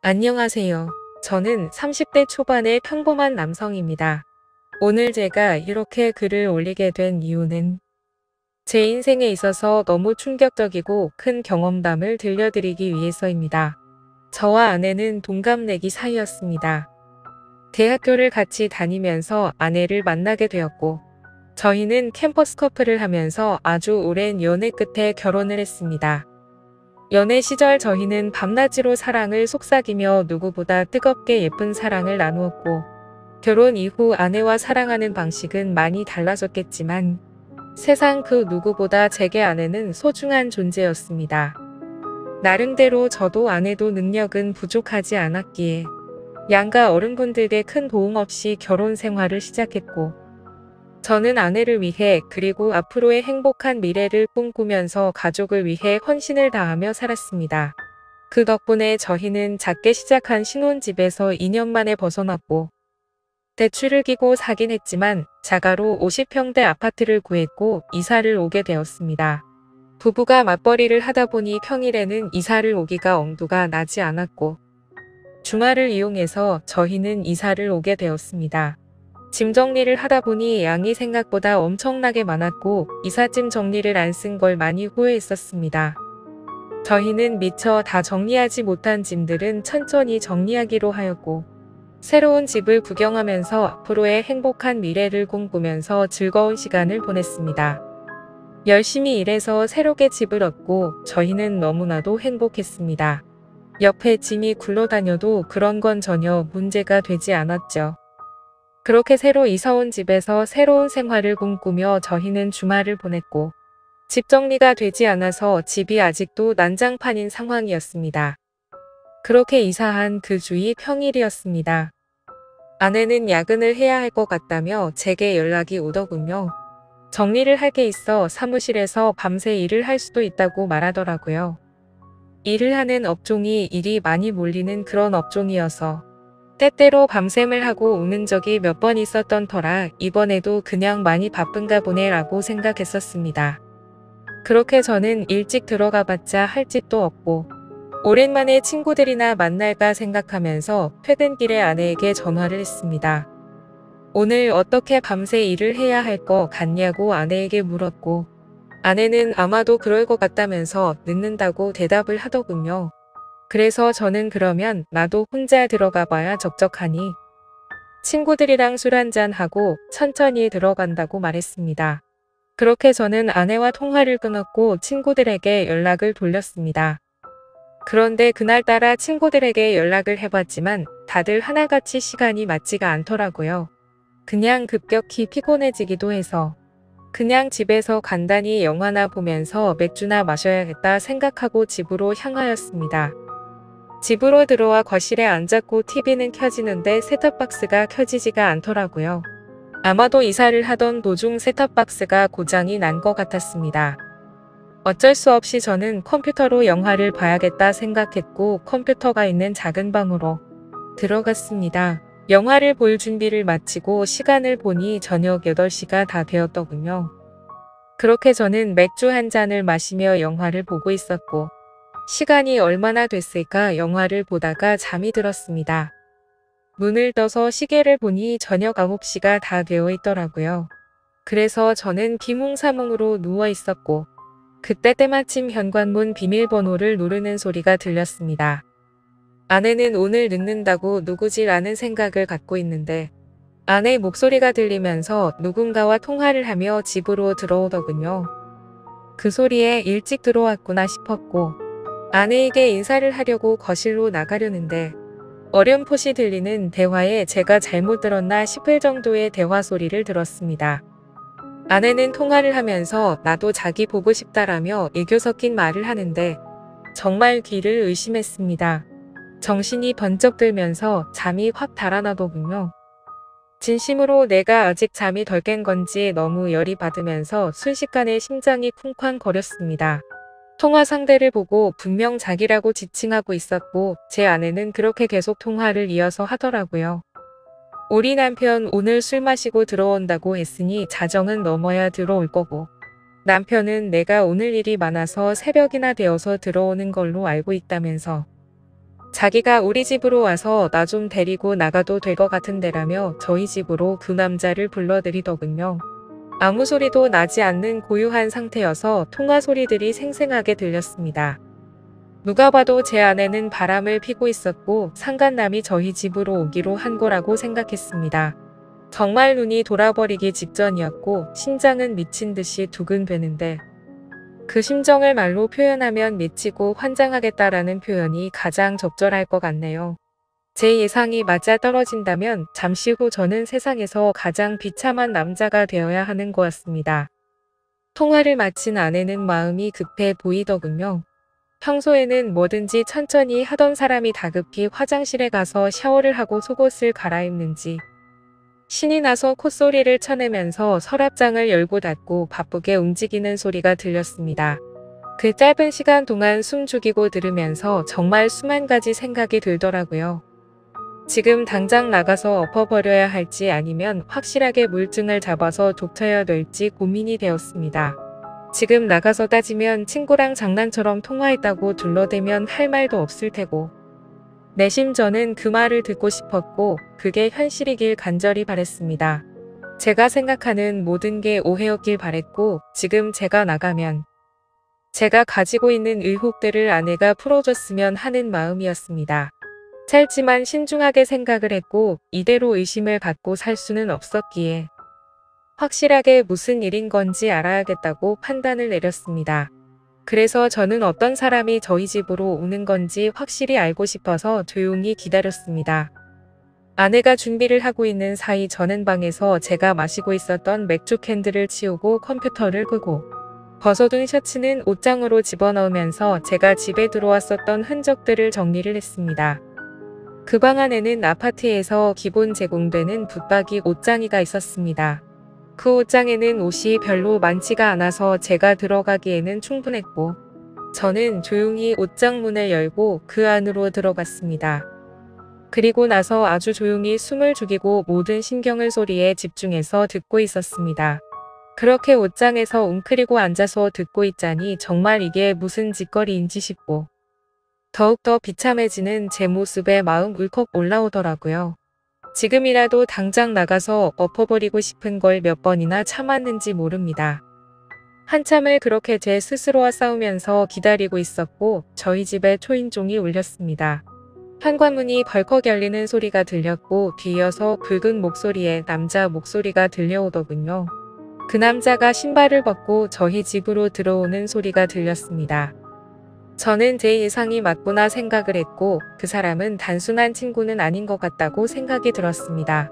안녕하세요. 저는 30대 초반의 평범한 남성입니다. 오늘 제가 이렇게 글을 올리게 된 이유는 제 인생에 있어서 너무 충격적이고 큰 경험담을 들려드리기 위해서입니다. 저와 아내는 동갑내기 사이였습니다. 대학교를 같이 다니면서 아내를 만나게 되었고, 저희는 캠퍼스 커플을 하면서 아주 오랜 연애 끝에 결혼을 했습니다. 연애 시절 저희는 밤낮으로 사랑을 속삭이며 누구보다 뜨겁게 예쁜 사랑을 나누었고, 결혼 이후 아내와 사랑하는 방식은 많이 달라졌겠지만 세상 그 누구보다 제게 아내는 소중한 존재였습니다. 나름대로 저도 아내도 능력은 부족하지 않았기에 양가 어른분들의 큰 도움 없이 결혼 생활을 시작했고, 저는 아내를 위해 그리고 앞으로의 행복한 미래를 꿈꾸면서 가족을 위해 헌신을 다하며 살았습니다. 그 덕분에 저희는 작게 시작한 신혼집에서 2년 만에 벗어났고, 대출을 끼고 사긴 했지만 자가로 50평대 아파트를 구했고 이사를 오게 되었습니다. 부부가 맞벌이를 하다 보니 평일에는 이사를 오기가 엄두가 나지 않았고, 주말을 이용해서 저희는 이사를 오게 되었습니다. 짐 정리를 하다 보니 양이 생각보다 엄청나게 많았고 이삿짐 정리를 안 쓴 걸 많이 후회했었습니다. 저희는 미처 다 정리하지 못한 짐들은 천천히 정리하기로 하였고, 새로운 집을 구경하면서 앞으로의 행복한 미래를 꿈꾸면서 즐거운 시간을 보냈습니다. 열심히 일해서 새롭게 집을 얻고 저희는 너무나도 행복했습니다. 옆에 짐이 굴러다녀도 그런 건 전혀 문제가 되지 않았죠. 그렇게 새로 이사온 집에서 새로운 생활을 꿈꾸며 저희는 주말을 보냈고, 집 정리가 되지 않아서 집이 아직도 난장판인 상황이었습니다. 그렇게 이사한 그 주이 평일이었습니다. 아내는 야근을 해야 할 것 같다며 제게 연락이 오더군요. 정리를 할 게 있어 사무실에서 밤새 일을 할 수도 있다고 말하더라고요. 일을 하는 업종이 일이 많이 몰리는 그런 업종이어서 때때로 밤샘을 하고 오는 적이 몇 번 있었던 터라 이번에도 그냥 많이 바쁜가 보네 라고 생각했었습니다. 그렇게 저는 일찍 들어가 봤자 할 짓도 없고 오랜만에 친구들이나 만날까 생각하면서 퇴근길에 아내에게 전화를 했습니다. 오늘 어떻게 밤새 일을 해야 할 것 같냐고 아내에게 물었고, 아내는 아마도 그럴 것 같다면서 늦는다고 대답을 하더군요. 그래서 저는 그러면 나도 혼자 들어가 봐야 적적하니 친구들이랑 술 한잔하고 천천히 들어간다고 말했습니다. 그렇게 저는 아내와 통화를 끊었고 친구들에게 연락을 돌렸습니다. 그런데 그날따라 친구들에게 연락을 해봤지만 다들 하나같이 시간이 맞지가 않더라고요. 그냥 급격히 피곤해지기도 해서 그냥 집에서 간단히 영화나 보면서 맥주나 마셔야겠다 생각하고 집으로 향하였습니다. 집으로 들어와 거실에 앉았고 TV는 켜지는데 셋톱박스가 켜지지가 않더라고요. 아마도 이사를 하던 도중 셋톱박스가 고장이 난 것 같았습니다. 어쩔 수 없이 저는 컴퓨터로 영화를 봐야겠다 생각했고 컴퓨터가 있는 작은 방으로 들어갔습니다. 영화를 볼 준비를 마치고 시간을 보니 저녁 8시가 다 되었더군요. 그렇게 저는 맥주 한 잔을 마시며 영화를 보고 있었고, 시간이 얼마나 됐을까 영화를 보다가 잠이 들었습니다. 눈을 떠서 시계를 보니 저녁 9시가 다 되어 있더라고요. 그래서 저는 비몽사몽으로 누워 있었고, 그때 때마침 현관문 비밀번호를 누르는 소리가 들렸습니다. 아내는 오늘 늦는다고 누구지라는 생각을 갖고 있는데, 아내 목소리가 들리면서 누군가와 통화를 하며 집으로 들어오더군요. 그 소리에 일찍 들어왔구나 싶었고, 아내에게 인사를 하려고 거실로 나가려는데 어렴풋이 들리는 대화에 제가 잘못 들었나 싶을 정도의 대화 소리를 들었습니다. 아내는 통화를 하면서 나도 자기 보고 싶다라며 애교 섞인 말을 하는데 정말 귀를 의심했습니다. 정신이 번쩍 들면서 잠이 확 달아나더군요. 진심으로 내가 아직 잠이 덜 깬 건지 너무 열이 받으면서 순식간에 심장이 쿵쾅거렸습니다. 통화 상대를 보고 분명 자기라고 지칭하고 있었고 제 아내는 그렇게 계속 통화를 이어서 하더라고요. 우리 남편 오늘 술 마시고 들어온다고 했으니 자정은 넘어야 들어올 거고, 남편은 내가 오늘 일이 많아서 새벽이나 되어서 들어오는 걸로 알고 있다면서 자기가 우리 집으로 와서 나 좀 데리고 나가도 될 것 같은데라며 저희 집으로 그 남자를 불러들이더군요. 아무 소리도 나지 않는 고요한 상태여서 통화 소리들이 생생하게 들렸습니다. 누가 봐도 제 아내는 바람을 피고 있었고 상간남이 저희 집으로 오기로 한 거라고 생각했습니다. 정말 눈이 돌아버리기 직전이었고 심장은 미친 듯이 두근대는데 그 심정을 말로 표현하면 미치고 환장하겠다라는 표현이 가장 적절할 것 같네요. 제 예상이 맞아 떨어진다면 잠시 후 저는 세상에서 가장 비참한 남자가 되어야 하는 거였습니다. 통화를 마친 아내는 마음이 급해 보이더군요. 평소에는 뭐든지 천천히 하던 사람이 다급히 화장실에 가서 샤워를 하고 속옷을 갈아입는지 신이 나서 콧소리를 쳐내면서 서랍장을 열고 닫고 바쁘게 움직이는 소리가 들렸습니다. 그 짧은 시간 동안 숨 죽이고 들으면서 정말 수만 가지 생각이 들더라고요. 지금 당장 나가서 엎어버려야 할지 아니면 확실하게 물증을 잡아서 족쳐야 될지 고민이 되었습니다. 지금 나가서 따지면 친구랑 장난처럼 통화했다고 둘러대면 할 말도 없을 테고 내심 저는 그 말을 듣고 싶었고 그게 현실이길 간절히 바랬습니다. 제가 생각하는 모든 게 오해였길 바랬고 지금 제가 나가면 제가 가지고 있는 의혹들을 아내가 풀어줬으면 하는 마음이었습니다. 짧지만 신중하게 생각을 했고 이대로 의심을 갖고 살 수는 없었기에 확실하게 무슨 일인 건지 알아야겠다고 판단을 내렸습니다. 그래서 저는 어떤 사람이 저희 집으로 오는 건지 확실히 알고 싶어서 조용히 기다렸습니다. 아내가 준비를 하고 있는 사이 저는 방에서 제가 마시고 있었던 맥주 캔들을 치우고 컴퓨터를 끄고 벗어둔 셔츠는 옷장으로 집어넣으면서 제가 집에 들어왔었던 흔적들을 정리를 했습니다. 그 방 안에는 아파트에서 기본 제공되는 붙박이 옷장이가 있었습니다. 그 옷장에는 옷이 별로 많지가 않아서 제가 들어가기에는 충분했고 저는 조용히 옷장 문을 열고 그 안으로 들어갔습니다. 그리고 나서 아주 조용히 숨을 죽이고 모든 신경을 소리에 집중해서 듣고 있었습니다. 그렇게 옷장에서 웅크리고 앉아서 듣고 있자니 정말 이게 무슨 짓거리인지 싶고 더욱더 비참해지는 제 모습에 마음 울컥 올라오더라고요. 지금이라도 당장 나가서 엎어버리고 싶은 걸 몇 번이나 참았는지 모릅니다. 한참을 그렇게 제 스스로와 싸우면서 기다리고 있었고 저희 집에 초인종이 울렸습니다. 현관문이 벌컥 열리는 소리가 들렸고 뒤이어서 굵은 목소리에 남자 목소리가 들려오더군요. 그 남자가 신발을 벗고 저희 집으로 들어오는 소리가 들렸습니다. 저는 제 예상이 맞구나 생각을 했고 그 사람은 단순한 친구는 아닌 것 같다고 생각이 들었습니다.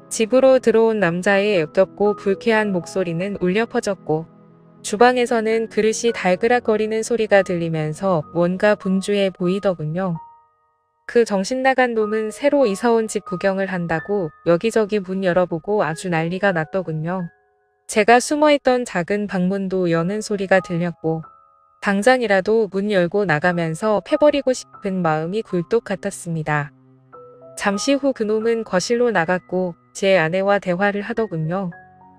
집으로 들어온 남자의 역겹고 불쾌한 목소리는 울려 퍼졌고 주방에서는 그릇이 달그락거리는 소리가 들리면서 뭔가 분주해 보이더군요. 그 정신나간 놈은 새로 이사온 집 구경을 한다고 여기저기 문 열어보고 아주 난리가 났더군요. 제가 숨어있던 작은 방문도 여는 소리가 들렸고 당장이라도 문 열고 나가면서 패버리고 싶은 마음이 굴뚝 같았습니다. 잠시 후 그놈은 거실로 나갔고 제 아내와 대화를 하더군요.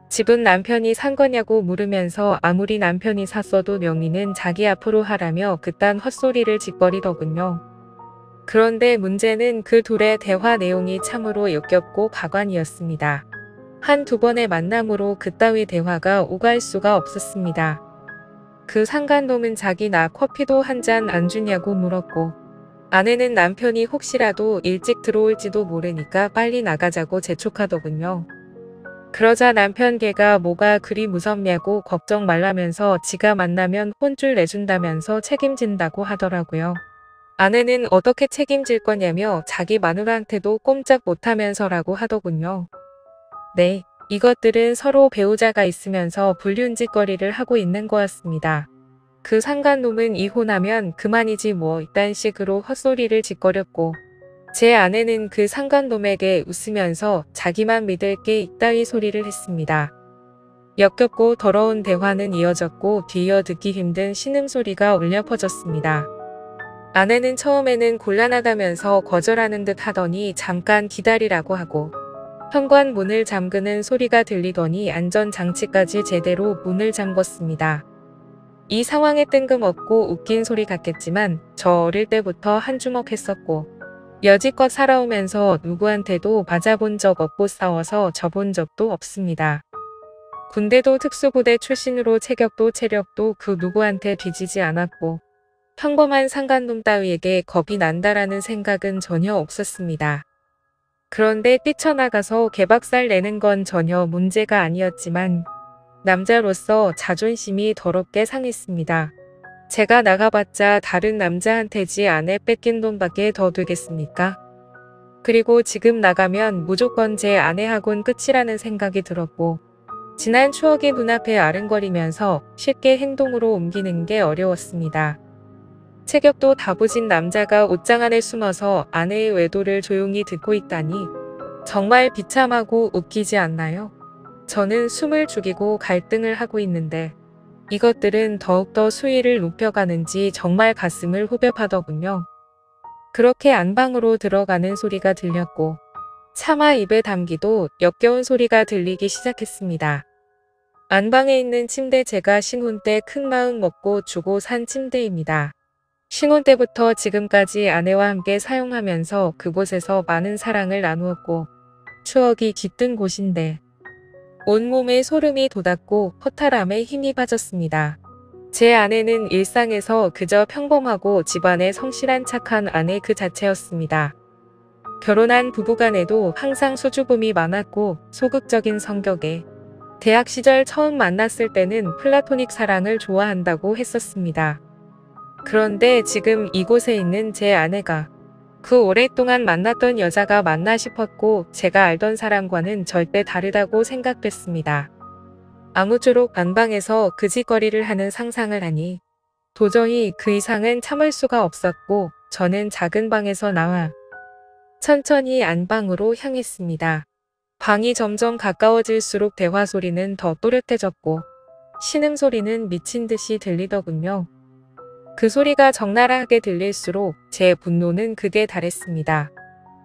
집은 남편이 산 거냐고 물으면서 아무리 남편이 샀어도 명의는 자기 앞으로 하라며 그딴 헛소리를 짓거리더군요. 그런데 문제는 그 둘의 대화 내용이 참으로 역겹고 가관이었습니다. 한두 번의 만남으로 그따위 대화가 오갈 수가 없었습니다. 그 상간놈은 자기 나 커피도 한 잔 안 주냐고 물었고 아내는 남편이 혹시라도 일찍 들어올지도 모르니까 빨리 나가자고 재촉하더군요. 그러자 남편 걔가 뭐가 그리 무섭냐고 걱정 말라면서 지가 만나면 혼쭐 내준다면서 책임진다고 하더라고요. 아내는 어떻게 책임질 거냐며 자기 마누라한테도 꼼짝 못하면서라고 하더군요. 네. 이것들은 서로 배우자가 있으면서 불륜짓거리를 하고 있는 거였습니다. 그 상간놈은 이혼하면 그만이지 뭐 이딴 식으로 헛소리를 짓거렸고 제 아내는 그 상간놈에게 웃으면서 자기만 믿을 게 이따위 소리를 했습니다. 역겹고 더러운 대화는 이어졌고 뒤이어 듣기 힘든 신음소리가 울려 퍼졌습니다. 아내는 처음에는 곤란하다면서 거절하는 듯 하더니 잠깐 기다리라고 하고 현관 문을 잠그는 소리가 들리더니 안전장치까지 제대로 문을 잠궜습니다. 이 상황에 뜬금없고 웃긴 소리 같겠지만 저 어릴 때부터 한주먹 했었고 여지껏 살아오면서 누구한테도 맞아본 적 없고 싸워서 져본 적도 없습니다. 군대도 특수부대 출신으로 체격도 체력도 그 누구한테 뒤지지 않았고 평범한 상간놈 따위에게 겁이 난다라는 생각은 전혀 없었습니다. 그런데 뛰쳐나가서 개박살 내는 건 전혀 문제가 아니었지만 남자로서 자존심이 더럽게 상했습니다. 제가 나가봤자 다른 남자한테지 아내 뺏긴 돈밖에 더 되겠습니까? 그리고 지금 나가면 무조건 제 아내하곤 끝이라는 생각이 들었고 지난 추억이 눈앞에 아른거리면서 쉽게 행동으로 옮기는 게 어려웠습니다. 체격도 다부진 남자가 옷장 안에 숨어서 아내의 외도를 조용히 듣고 있다니 정말 비참하고 웃기지 않나요? 저는 숨을 죽이고 갈등을 하고 있는데 이것들은 더욱더 수위를 높여가는지 정말 가슴을 후벼파더군요. 그렇게 안방으로 들어가는 소리가 들렸고 차마 입에 담기도 역겨운 소리가 들리기 시작했습니다. 안방에 있는 침대 제가 신혼 때 큰 마음 먹고 주고 산 침대입니다. 신혼 때부터 지금까지 아내와 함께 사용하면서 그곳에서 많은 사랑을 나누었고 추억이 깃든 곳인데 온몸에 소름이 돋았고 허탈함에 힘이 빠졌습니다. 제 아내는 일상에서 그저 평범하고 집안에 성실한 착한 아내 그 자체였습니다. 결혼한 부부간에도 항상 수줍음이 많았고 소극적인 성격에 대학 시절 처음 만났을 때는 플라토닉 사랑을 좋아한다고 했었습니다. 그런데 지금 이곳에 있는 제 아내가 그 오랫동안 만났던 여자가 맞나 싶었고 제가 알던 사람과는 절대 다르다고 생각됐습니다. 아무쪼록 안방에서 그 짓거리를 하는 상상을 하니 도저히 그 이상은 참을 수가 없었고 저는 작은 방에서 나와 천천히 안방으로 향했습니다. 방이 점점 가까워질수록 대화 소리는 더 또렷해졌고 신음소리는 미친 듯이 들리더군요. 그 소리가 적나라하게 들릴수록 제 분노는 극에 달했습니다.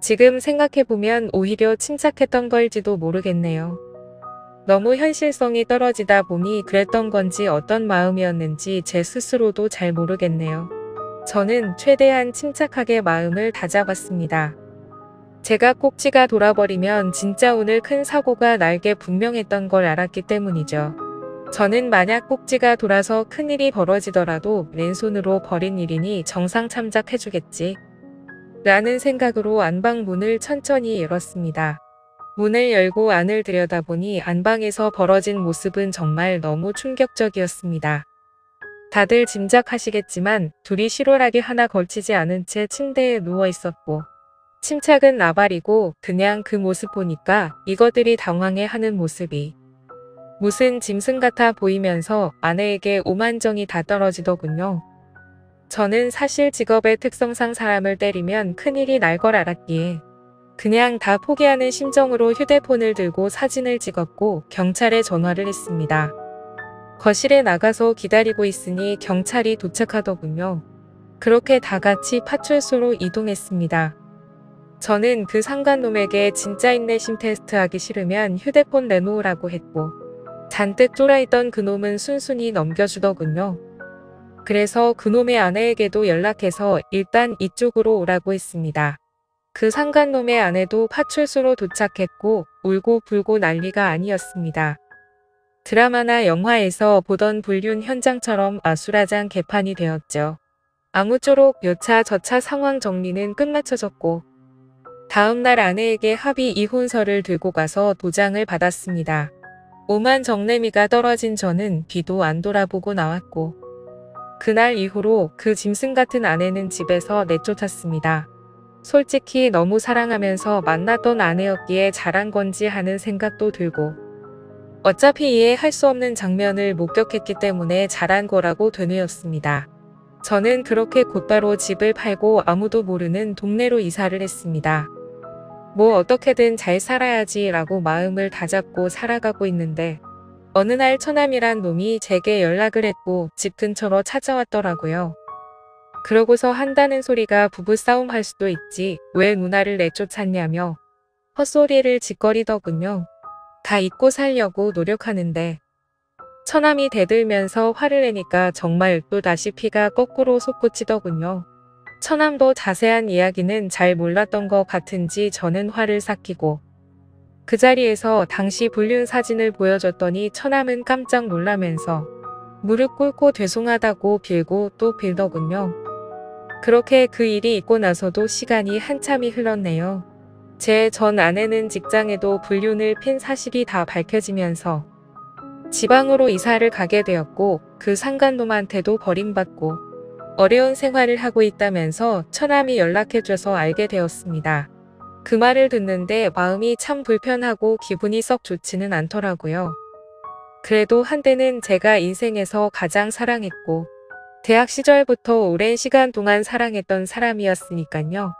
지금 생각해보면 오히려 침착했던 걸지도 모르겠네요. 너무 현실성이 떨어지다 보니 그랬던 건지 어떤 마음이었는지 제 스스로도 잘 모르겠네요. 저는 최대한 침착하게 마음을 다잡았습니다. 제가 꼭지가 돌아버리면 진짜 오늘 큰 사고가 날 게 분명했던 걸 알았기 때문이죠. 저는 만약 꼭지가 돌아서 큰일이 벌어지더라도 맨손으로 벌인 일이니 정상 참작해주겠지 라는 생각으로 안방 문을 천천히 열었습니다. 문을 열고 안을 들여다보니 안방에서 벌어진 모습은 정말 너무 충격적이었습니다. 다들 짐작하시겠지만 둘이 실오라기 하나 걸치지 않은 채 침대에 누워 있었고 침착은 나발이고 그냥 그 모습 보니까 이것들이 당황해하는 모습이 무슨 짐승 같아 보이면서 아내에게 오만정이 다 떨어지더군요. 저는 사실 직업의 특성상 사람을 때리면 큰일이 날 걸 알았기에 그냥 다 포기하는 심정으로 휴대폰을 들고 사진을 찍었고 경찰에 전화를 했습니다. 거실에 나가서 기다리고 있으니 경찰이 도착하더군요. 그렇게 다 같이 파출소로 이동했습니다. 저는 그 상간놈에게 진짜 인내심 테스트하기 싫으면 휴대폰 내놓으라고 했고 잔뜩 쫄아있던 그놈은 순순히 넘겨주더군요. 그래서 그놈의 아내에게도 연락해서 일단 이쪽으로 오라고 했습니다. 그 상간놈의 아내도 파출소로 도착했고 울고 불고 난리가 아니었습니다. 드라마나 영화에서 보던 불륜 현장처럼 아수라장 개판이 되었죠. 아무쪼록 여차 저차 상황 정리는 끝마쳐졌고 다음날 아내에게 합의 이혼서를 들고 가서 도장을 받았습니다. 오만 정내미가 떨어진 저는 뒤도 안 돌아보고 나왔고 그날 이후로 그 짐승 같은 아내는 집에서 내쫓았습니다. 솔직히 너무 사랑하면서 만났던 아내였기에 잘한 건지 하는 생각도 들고 어차피 이해할 수 없는 장면을 목격했기 때문에 잘한 거라고 되뇌었습니다. 저는 그렇게 곧바로 집을 팔고 아무도 모르는 동네로 이사를 했습니다. 뭐 어떻게든 잘 살아야지 라고 마음을 다잡고 살아가고 있는데 어느 날 처남이란 놈이 제게 연락을 했고 집 근처로 찾아왔더라고요. 그러고서 한다는 소리가 부부싸움 할 수도 있지 왜 누나를 내쫓았냐며 헛소리를 짓거리더군요. 다 잊고 살려고 노력하는데 처남이 대들면서 화를 내니까 정말 또다시 피가 거꾸로 솟구치더군요. 처남도 자세한 이야기는 잘 몰랐던 것 같은지 저는 화를 삭히고 그 자리에서 당시 불륜 사진을 보여줬더니 처남은 깜짝 놀라면서 무릎 꿇고 죄송하다고 빌고 또 빌더군요. 그렇게 그 일이 있고 나서도 시간이 한참이 흘렀네요. 제 전 아내는 직장에도 불륜을 핀 사실이 다 밝혀지면서 지방으로 이사를 가게 되었고 그 상간놈한테도 버림받고 어려운 생활을 하고 있다면서 처남이 연락해줘서 알게 되었습니다. 그 말을 듣는데 마음이 참 불편하고 기분이 썩 좋지는 않더라고요. 그래도 한때는 제가 인생에서 가장 사랑했고 대학 시절부터 오랜 시간 동안 사랑했던 사람이었으니깐요.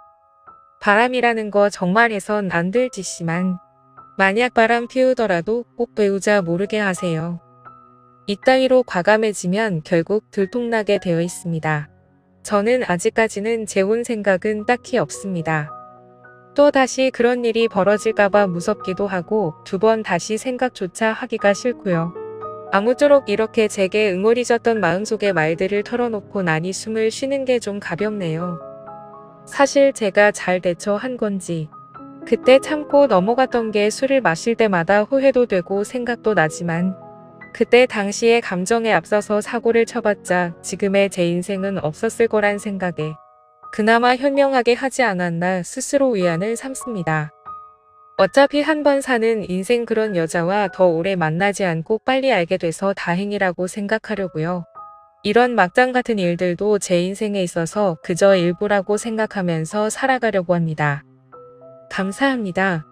바람이라는 거 정말 해선 안 될 짓이지만 만약 바람 피우더라도 꼭 배우자 모르게 하세요. 이따위로 과감해지면 결국 들통나게 되어 있습니다. 저는 아직까지는 재혼 생각은 딱히 없습니다. 또 다시 그런 일이 벌어질까봐 무섭기도 하고 두 번 다시 생각조차 하기가 싫고요. 아무쪼록 이렇게 제게 응어리졌던 마음속의 말들을 털어놓고 나니 숨을 쉬는 게 좀 가볍네요. 사실 제가 잘 대처한 건지 그때 참고 넘어갔던 게 술을 마실 때마다 후회도 되고 생각도 나지만 그때 당시의 감정에 앞서서 사고를 쳐봤자 지금의 제 인생은 없었을 거란 생각에 그나마 현명하게 하지 않았나 스스로 위안을 삼습니다. 어차피 한 번 사는 인생 그런 여자와 더 오래 만나지 않고 빨리 알게 돼서 다행이라고 생각하려고요. 이런 막장 같은 일들도 제 인생에 있어서 그저 일부라고 생각하면서 살아가려고 합니다. 감사합니다.